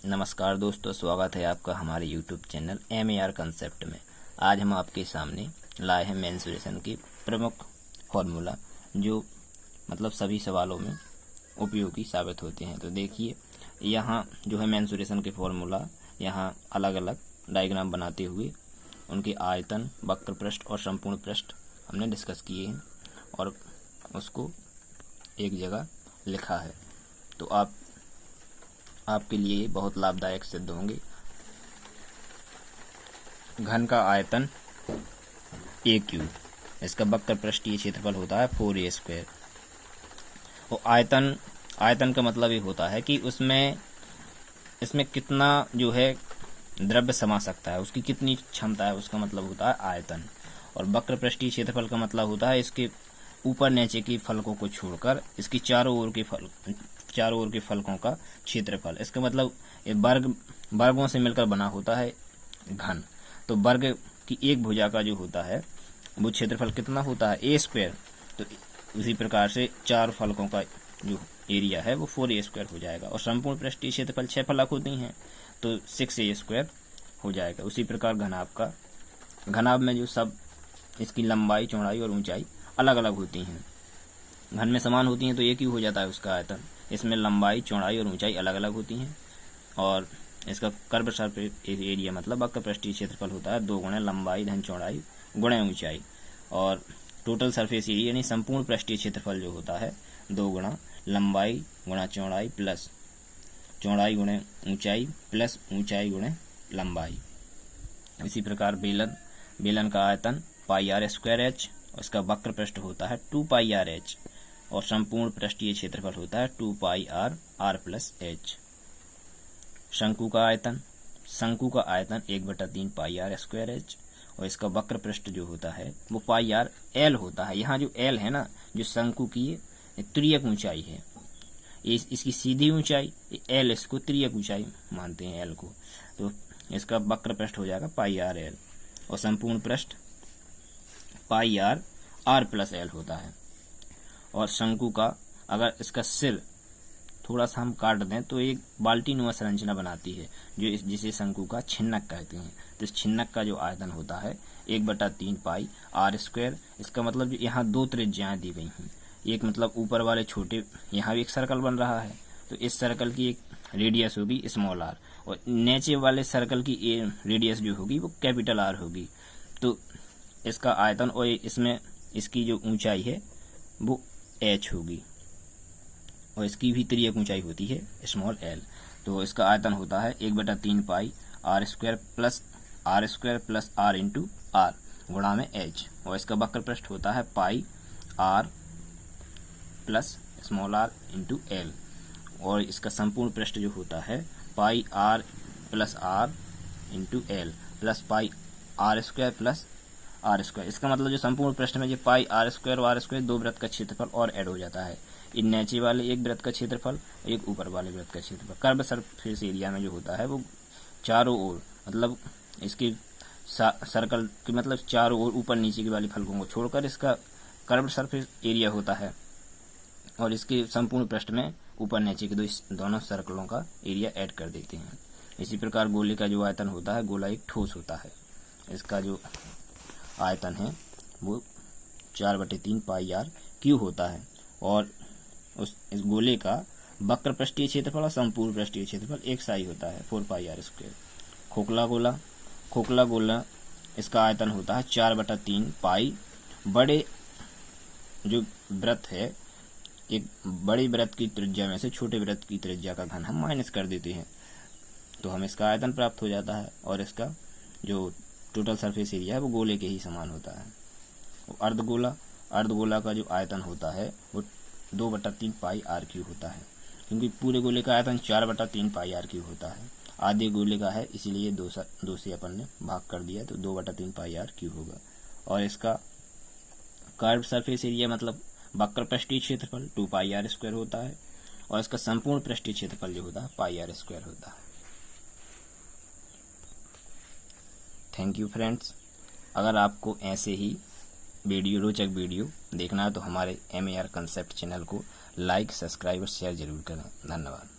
नमस्कार दोस्तों, स्वागत है आपका हमारे यूट्यूब चैनल MAR कंसेप्ट में। आज हम आपके सामने लाए हैं मेंसुरेशन की प्रमुख फॉर्मूला जो मतलब सभी सवालों में उपयोगी साबित होते हैं। तो देखिए, यहाँ जो है मेंसुरेशन के फॉर्मूला, यहाँ अलग अलग डायग्राम बनाते हुए उनके आयतन, वक्र पृष्ठ और संपूर्ण पृष्ठ हमने डिस्कस किए हैं और उसको एक जगह लिखा है। तो आपके लिए बहुत लाभदायक सिद्ध होंगे। घन का आयतन AQ, इसका वक्र पृष्ठीय क्षेत्रफल होता है 4A²। और आयतन का मतलब ये होता है कि इसमें कितना जो है द्रव्य समा सकता है, उसकी कितनी क्षमता है, उसका मतलब होता है आयतन। और वक्र पृष्ठीय क्षेत्रफल का मतलब होता है इसके ऊपर नीचे के फलकों को छोड़कर इसकी चारों ओर के फलकों का क्षेत्रफल। इसका मतलब ये वर्गों से मिलकर बना होता है घन। तो वर्ग की एक भुजा का जो होता है वो क्षेत्रफल कितना होता है, A²। तो उसी प्रकार से चार फलकों का जो एरिया है वो 4A² हो जाएगा। और संपूर्ण पृष्ठीय क्षेत्रफल 6 फलक होती हैं तो 6A² हो जाएगा। उसी प्रकार घनाभ में जो सब इसकी लंबाई, चौड़ाई और ऊंचाई अलग अलग होती हैं। घन में समान होती हैं तो एक ही हो जाता है उसका आयतन। इसमें लंबाई, चौड़ाई और ऊंचाई अलग अलग होती हैं। और इसका कर्व सरफेस एरिया मतलब वक्र पृष्ठीय क्षेत्रफल होता है 2 गुणे लंबाई धन चौड़ाई गुणे ऊंचाई। और टोटल सरफेस एरिया यानी संपूर्ण पृष्ठीय क्षेत्रफल जो होता है 2 गुणा लंबाई गुणा चौड़ाई प्लस चौड़ाई गुणे ऊंचाई प्लस ऊंचाई गुणे लंबाई। इसी प्रकार बेलन का आयतन πr²h, उसका वक्र पृष्ठ होता है 2πrh और संपूर्ण पृष्ठीय क्षेत्रफल होता है 2πr+h। शंकु का आयतन 1/3 πr²h और इसका वक्र पृष्ठ जो होता है वो πrl होता है। यहाँ जो l है ना, जो शंकु की त्रियक ऊंचाई है, इसकी सीधी ऊंचाई l, इसको त्रियक ऊंचाई मानते हैं l को। तो इसका वक्र पृष्ठ हो जाएगा πrl और संपूर्ण पृष्ठ πr+l होता है। और शंकु का अगर इसका सिर थोड़ा सा हम काट दें तो एक बाल्टीनुमा संरचना बनाती है जिसे शंकु का छिन्नक कहते हैं। तो इस छिन्नक का जो आयतन होता है 1/3 πr²। इसका मतलब जो यहाँ 2 त्रिज्याएं दी गई हैं, एक मतलब ऊपर वाले छोटे, यहाँ भी एक सर्कल बन रहा है तो इस सर्कल की एक रेडियस होगी स्मॉल r और नीचे वाले सर्कल की रेडियस जो होगी वो कैपिटल R होगी। तो इसका आयतन और इसमें इसकी जो ऊंचाई है वो h होगी और इसकी भी त्रियक ऊंचाई होती है स्मॉल l। तो इसका आयतन होता है 1/3 πr² plus r into r गुणा में h और इसका वक्र पृष्ठ होता है πr plus small r into l और इसका संपूर्ण पृष्ठ जो होता है πr plus r into l plus πr² plus r²। इसका मतलब जो संपूर्ण पृष्ठ में जो πr² और r² 2 वृत्त का क्षेत्रफल और ऐड हो जाता है। इन नीचे वाले एक वृत्त का क्षेत्रफल, एक ऊपर वाले वृत्त का क्षेत्रफल। कर्व सरफेस एरिया में जो होता है वो चारों ओर मतलब इसकी सर्कल की मतलब चारों ओर ऊपर नीचे की वाली फलकों को छोड़कर इसका कर्व सरफेस एरिया होता है और इसके संपूर्ण पृष्ठ में ऊपर नीचे के दोनों सर्कलों का एरिया ऐड कर देते हैं। इसी प्रकार गोले का जो आयतन होता है, गोला एक ठोस होता है, इसका जो आयतन है वो 4/3 πr³ होता है और इस गोले का वक्र पृष्ठीय क्षेत्रफल और संपूर्ण पृष्ठीय क्षेत्रफल एक सा ही होता है 4πr²। खोखला गोला इसका आयतन होता है 4/3 π। बड़े जो वृत्त है, एक बड़े वृत्त की त्रिज्या में से छोटे वृत्त की त्रिज्या का घन हम माइनस कर देते हैं तो हमें इसका आयतन प्राप्त हो जाता है और इसका जो टोटल सरफेस एरिया है वो गोले के ही समान होता है। अर्धगोला का जो आयतन होता है वो 2/3 πr³ होता है क्योंकि पूरे गोले का आयतन 4/3 πr³ होता है। आधे गोले का है इसीलिए 2 से अपन ने भाग कर दिया तो 2/3 πr³ होगा। और इसका कर्व सरफेस एरिया मतलब वक्र पृष्ठीय क्षेत्रफल 2πr² होता है और इसका संपूर्ण पृष्ठीय क्षेत्रफल जो होता है πr² होता है। Thank you friends. अगर आपको ऐसे ही रोचक वीडियो देखना है तो हमारे MAR कंसेप्ट चैनल को लाइक, सब्सक्राइब और शेयर जरूर करें। धन्यवाद।